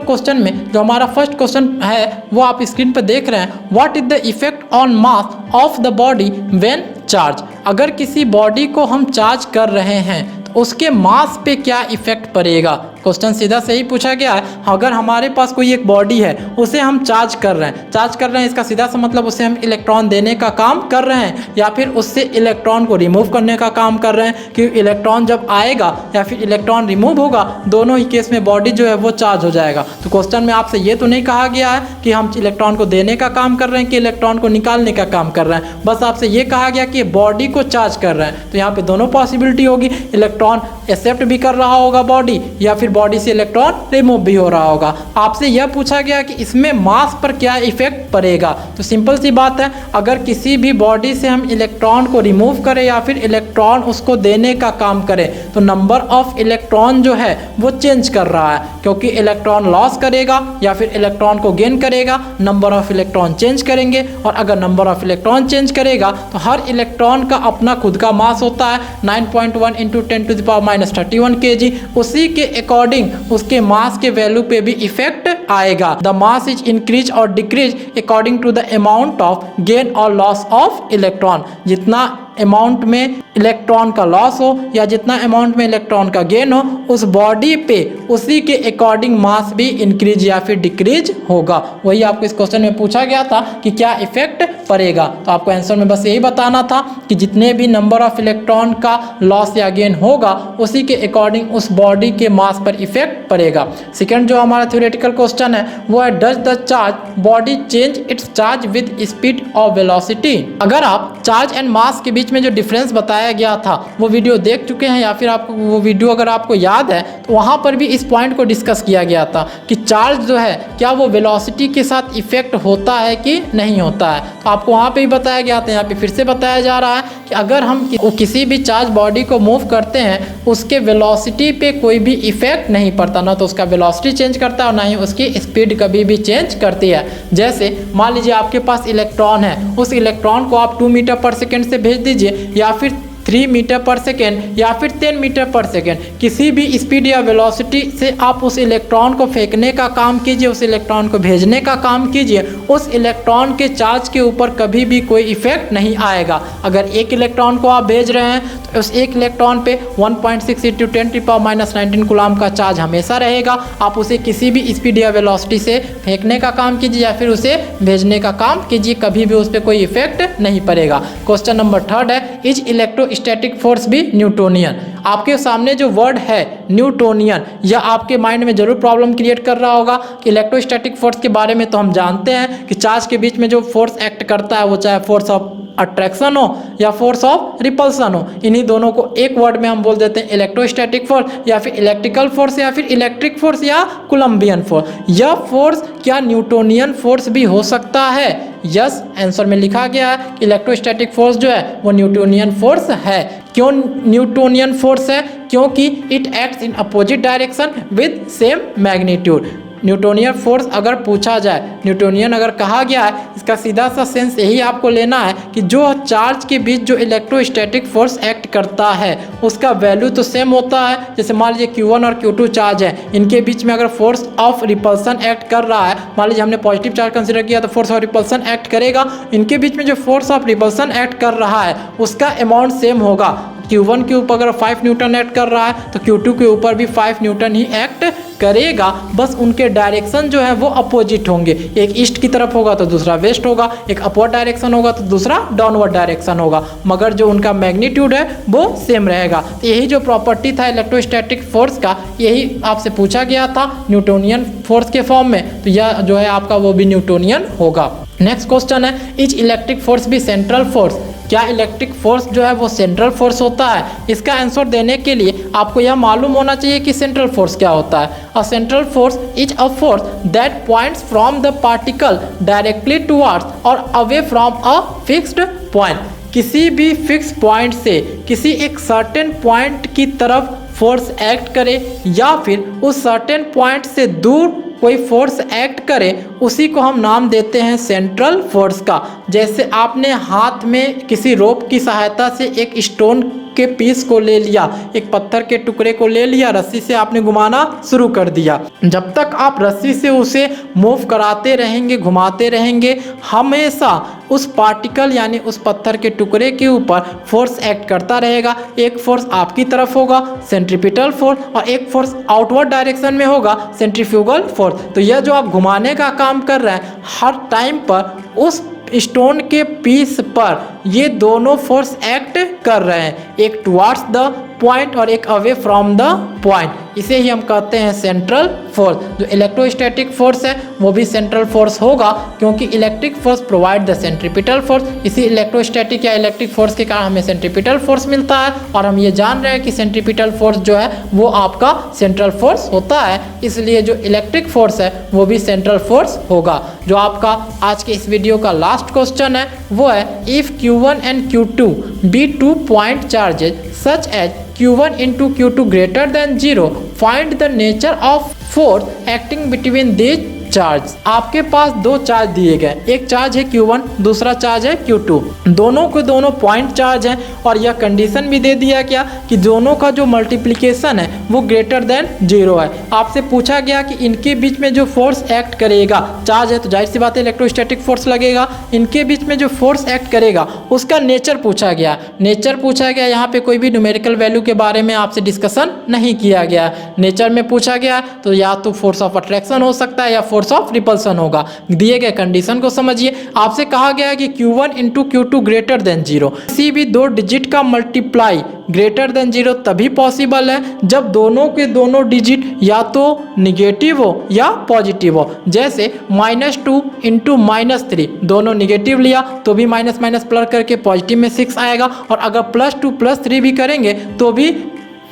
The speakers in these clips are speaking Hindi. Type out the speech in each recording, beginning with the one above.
क्वेश्चन में जो हमारा फर्स्ट क्वेश्चन है वो आप स्क्रीन पर देख रहे हैं। What is the effect on mass of the body when charge. अगर किसी बॉडी को हम चार्ज कर रहे हैं तो उसके मास पे क्या इफेक्ट पड़ेगा। क्वेश्चन सीधा से ही पूछा गया है। अगर हमारे पास कोई एक बॉडी है उसे हम चार्ज कर रहे हैं, इसका सीधा सा मतलब उसे हम इलेक्ट्रॉन देने का काम कर रहे हैं या फिर उससे इलेक्ट्रॉन को रिमूव करने का काम कर रहे हैं कि इलेक्ट्रॉन जब आएगा या फिर इलेक्ट्रॉन रिमूव होगा, दोनों ही केस में बॉडी जो है वो चार्ज हो जाएगा। तो क्वेश्चन में आपसे ये तो नहीं कहा गया है कि हम इलेक्ट्रॉन को देने का काम कर रहे हैं कि इलेक्ट्रॉन को निकालने का काम कर रहे हैं, बस आपसे ये कहा गया कि बॉडी को चार्ज कर रहे हैं। तो यहाँ पे दोनों पॉसिबिलिटी होगी, इलेक्ट्रॉन एक्सेप्ट भी कर रहा होगा बॉडी या फिर बॉडी से इलेक्ट्रॉन रिमूव भी हो रहा होगा। आपसे यह पूछा गया कि इसमें मास पर क्या इफेक्ट पड़ेगा। तो सिंपल सी बात है, अगर किसी भी बॉडी से हम इलेक्ट्रॉन को रिमूव करें या फिर इलेक्ट्रॉन उसको देने का काम करें तो नंबर ऑफ इलेक्ट्रॉन जो है वो चेंज कर रहा है, क्योंकि इलेक्ट्रॉन लॉस करेगा या फिर इलेक्ट्रॉन को गेन करेगा, नंबर ऑफ इलेक्ट्रॉन चेंज करेंगे। और अगर नंबर ऑफ इलेक्ट्रॉन चेंज करेगा तो हर इलेक्ट्रॉन का अपना खुद का मास होता है 9.1 × 10⁻³ kg। उसी के अकॉर्डिंग उसके मास के वैल्यू पे भी इफेक्ट आएगा। द मास इज इंक्रीज और decrease according to the amount of gain और लॉस ऑफ इलेक्ट्रॉन। जितना अमाउंट में इलेक्ट्रॉन का लॉस हो या जितना अमाउंट में इलेक्ट्रॉन का गेन हो, उस बॉडी पे उसी के अकॉर्डिंग मास भी इंक्रीज या फिर डिक्रीज होगा। वही आपको इस क्वेश्चन में पूछा गया था कि क्या इफेक्ट पड़ेगा। तो आपको आंसर में बस यही बताना था कि जितने भी नंबर ऑफ इलेक्ट्रॉन का लॉस या गेन होगा उसी के अकॉर्डिंग उस बॉडी के मास पर इफेक्ट पड़ेगा। सेकेंड जो हमारा थ्योरेटिकल क्वेश्चन है वो है does the charge body change it's charge with speed और वेलोसिटी। अगर आप चार्ज एंड मास के बीच में जो डिफरेंस बताया गया था वो वीडियो देख चुके हैं या फिर आपको वो वीडियो अगर आपको याद है तो वहां पर भी इस पॉइंट को डिस्कस किया गया था कि चार्ज जो है क्या वो वेलोसिटी के साथ इफेक्ट होता है कि नहीं होता है। तो आपको वहां पे ही बताया गया था, यहाँ पे फिर से बताया जा रहा है कि अगर हम किसी भी चार्ज बॉडी को मूव करते हैं उसके वेलोसिटी पे कोई भी इफेक्ट नहीं पड़ता, ना तो उसका वेलोसिटी चेंज करता है और ना ही उसकी स्पीड कभी भी चेंज करती है। जैसे मान लीजिए आपके पास इलेक्ट्रॉन है, उस इलेक्ट्रॉन को आप 2 मीटर पर सेकेंड से भेज दीजिए या फिर 3 मीटर पर सेकेंड या फिर 10 मीटर पर सेकेंड, किसी भी स्पीड या वेलोसिटी से आप उस इलेक्ट्रॉन को फेंकने का काम कीजिए, उस इलेक्ट्रॉन को भेजने का काम कीजिए, उस इलेक्ट्रॉन के चार्ज के ऊपर कभी भी कोई इफेक्ट नहीं आएगा। अगर एक इलेक्ट्रॉन को आप भेज रहे हैं तो उस एक इलेक्ट्रॉन पे 1.6 × 10⁻⁻19 कूलम का चार्ज हमेशा रहेगा। आप उसे किसी भी स्पीड या वेलोसिटी से फेंकने का काम कीजिए या फिर उसे भेजने का काम कीजिए, कभी भी उस पर कोई इफेक्ट नहीं पड़ेगा। क्वेश्चन नंबर 3 है इज इलेक्ट्रोस्टैटिक फोर्स भी न्यूटोनियन। आपके सामने जो वर्ड है न्यूटोनियन, यह आपके माइंड में जरूर प्रॉब्लम क्रिएट कर रहा होगा कि इलेक्ट्रोस्टैटिक फोर्स के बारे में तो हम जानते हैं कि चार्ज के बीच में जो फोर्स एक्ट करता है वो चाहे फोर्स ऑफ अट्रैक्शन हो या फोर्स ऑफ रिपल्सन हो, इन्हीं दोनों को एक वर्ड में हम बोल देते हैं इलेक्ट्रोस्टैटिक फोर्स या फिर इलेक्ट्रिकल फोर्स या फिर इलेक्ट्रिक फोर्स या कूलम्बियन फोर्स। यह फोर्स क्या न्यूटोनियन फोर्स भी हो सकता है? यस, आंसर में लिखा गया है कि इलेक्ट्रोस्टैटिक फोर्स जो है वो न्यूटोनियन फोर्स है। क्यों न्यूटोनियन फोर्स है? क्योंकि it acts in opposite direction with same magnitude. Newtonian force अगर पूछा जाए, न्यूटोनियन अगर कहा गया है, इसका सीधा सा सेंस यही आपको लेना है कि जो चार्ज के बीच जो इलेक्ट्रोस्टैटिक फोर्स एक्ट करता है उसका वैल्यू तो सेम होता है। जैसे मान लीजिए Q1 और Q2 चार्ज है, इनके बीच में अगर फोर्स ऑफ रिपल्सन एक्ट कर रहा है, मान लीजिए हमने पॉजिटिव चार्ज कंसीडर किया तो फोर्स ऑफ रिपल्सन एक्ट करेगा, इनके बीच में जो फोर्स ऑफ रिपल्सन एक्ट कर रहा है उसका अमाउंट सेम होगा। Q1 के ऊपर अगर 5 न्यूटन एक्ट कर रहा है तो Q2 के ऊपर भी 5 न्यूटन ही एक्ट करेगा, बस उनके डायरेक्शन जो है वो अपोजिट होंगे। एक ईस्ट की तरफ होगा तो दूसरा वेस्ट होगा, एक अपवर्ड डायरेक्शन होगा तो दूसरा डाउनवर्ड डायरेक्शन होगा, मगर जो उनका मैग्नीट्यूड है वो सेम रहेगा। तो यही जो प्रॉपर्टी था इलेक्ट्रोस्टैटिक फोर्स का, यही आपसे पूछा गया था न्यूटोनियन फोर्स के फॉर्म में, तो यह जो है आपका वो भी न्यूटोनियन होगा। नेक्स्ट क्वेश्चन है इज इलेक्ट्रिक फोर्स भी सेंट्रल फोर्स। क्या इलेक्ट्रिक फोर्स जो है वो सेंट्रल फोर्स होता है? इसका आंसर देने के लिए आपको यह मालूम होना चाहिए कि सेंट्रल फोर्स क्या होता है। A central force is a force that points from the particle directly towards or away from a fixed point. किसी भी फिक्स पॉइंट से किसी एक सर्टेन पॉइंट की तरफ फोर्स एक्ट करे या फिर उस सर्टेन पॉइंट से दूर कोई फोर्स एक्ट करे उसी को हम नाम देते हैं सेंट्रल फोर्स का। जैसे आपने हाथ में किसी रोप की सहायता से एक स्टोन के पीस को ले लिया, एक पत्थर के टुकड़े को ले लिया, रस्सी से आपने घुमाना शुरू कर दिया। जब तक आप रस्सी से उसे मूव कराते रहेंगे, घुमाते रहेंगे, हमेशा उस पार्टिकल यानी उस पत्थर के टुकड़े के ऊपर फोर्स एक्ट करता रहेगा। एक फोर्स आपकी तरफ होगा सेंट्रीपिटल फोर्स, और एक फोर्स आउटवर्ड डायरेक्शन में होगा सेंट्रीफ्यूगल फोर्स। तो यह जो आप घुमाने का काम कर रहे हैं, हर टाइम पर उस स्टोन के पीस पर ये दोनों फोर्स एक्ट कर रहे हैं, एक टुवार्ड्स द पॉइंट और एक अवे फ्रॉम द पॉइंट। इसे ही हम कहते हैं सेंट्रल फोर्स। जो इलेक्ट्रोस्टैटिक फोर्स है वो भी सेंट्रल फोर्स होगा, क्योंकि electric force provide the centripetal force. इसी इलेक्ट्रोस्टैटिक या इलेक्ट्रिक फोर्स के कारण हमें सेंट्रीपिटल फोर्स मिलता है, और हम ये जान रहे हैं कि सेंट्रीपिटल फोर्स जो है वो आपका सेंट्रल फोर्स होता है, इसलिए जो इलेक्ट्रिक फोर्स है वो भी सेंट्रल फोर्स होगा। जो आपका आज के इस वीडियो का लास्ट क्वेश्चन है वो है, if Q1 and Q2 be 2 point charges such as Q1 into Q2 greater than 0, find the nature of force acting between these charge. आपके पास दो चार्ज दिए गए, एक चार्ज है Q1, दूसरा चार्ज है Q2, दोनों के दोनों पॉइंट चार्ज हैं, और यह कंडीशन भी दे दिया गया कि दोनों का जो मल्टीप्लिकेशन है वो ग्रेटर देन 0 है। आपसे पूछा गया कि इनके बीच में जो फोर्स एक्ट करेगा, चार्ज है तो जाहिर सी बात है इलेक्ट्रोस्टैटिक फोर्स लगेगा, इनके बीच में जो फोर्स एक्ट करेगा उसका नेचर पूछा गया। नेचर पूछा गया, यहाँ पे कोई भी न्यूमेरिकल वैल्यू के बारे में आपसे डिस्कशन नहीं किया गया। नेचर में पूछा गया तो या तो फोर्स ऑफ अट्रैक्शन हो सकता है या फोर्स ऑफ रिपल्सन होगा। दिए गए कंडीशन को समझिए। आपसे कहा गया है कि Q1 into Q2 greater than 0। किसी भी दो डिजिट का मल्टीप्लाई ग्रेटर देन 0 तभी पॉसिबल है जब दोनों के दोनों डिजिट या तो निगेटिव हो या पॉजिटिव हो। जैसे -2 इंटू -3, दोनों निगेटिव लिया तो भी माइनस माइनस प्लस करके पॉजिटिव में 6 आएगा, और अगर +2 +3 भी करेंगे तो भी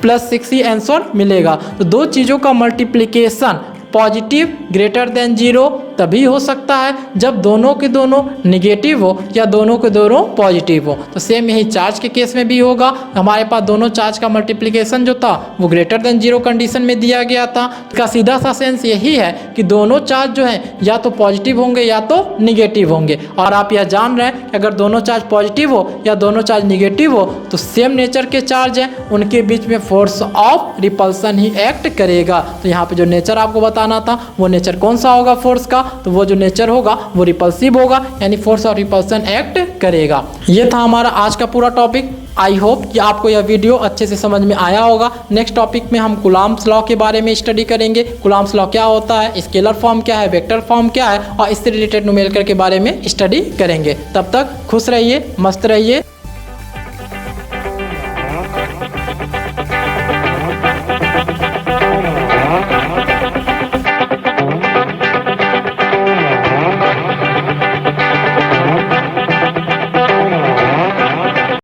+6 ही आंसर मिलेगा। तो दो चीज़ों का मल्टीप्लिकेशन पॉजिटिव ग्रेटर देन 0 तभी हो सकता है जब दोनों के दोनों निगेटिव हो या दोनों के दोनों पॉजिटिव हो। तो सेम यही चार्ज के केस में भी होगा। हमारे पास दोनों चार्ज का मल्टीप्लिकेशन जो था वो ग्रेटर देन 0 कंडीशन में दिया गया था। इसका सीधा सा सेंस यही है कि दोनों चार्ज जो हैं या तो पॉजिटिव होंगे या तो निगेटिव होंगे। और आप यह जान रहे हैं कि अगर दोनों चार्ज पॉजिटिव हो या दोनों चार्ज निगेटिव हो तो सेम नेचर के चार्ज हैं, उनके बीच में force of repulsion he act करेगा। तो यहाँ पे जो नेचर आपको बताना था वो नेचर कौन सा होगा फोर्स का, तो वो जो नेचर होगा वो रिपल्सिव होगा, यानी फोर्स ऑफ रिपल्सन एक्ट करेगा। ये था हमारा आज का पूरा टॉपिक। आई होप कि आपको यह वीडियो अच्छे से समझ में आया होगा। नेक्स्ट टॉपिक में हम कूलॉम्स लॉ के बारे में स्टडी करेंगे। कूलॉम्स लॉ क्या होता है, स्केलर फॉर्म क्या है, वेक्टर फॉर्म क्या है, और इससे रिलेटेड न्यूमेरिकल के बारे में स्टडी करेंगे। तब तक खुश रहिए, मस्त रहिए।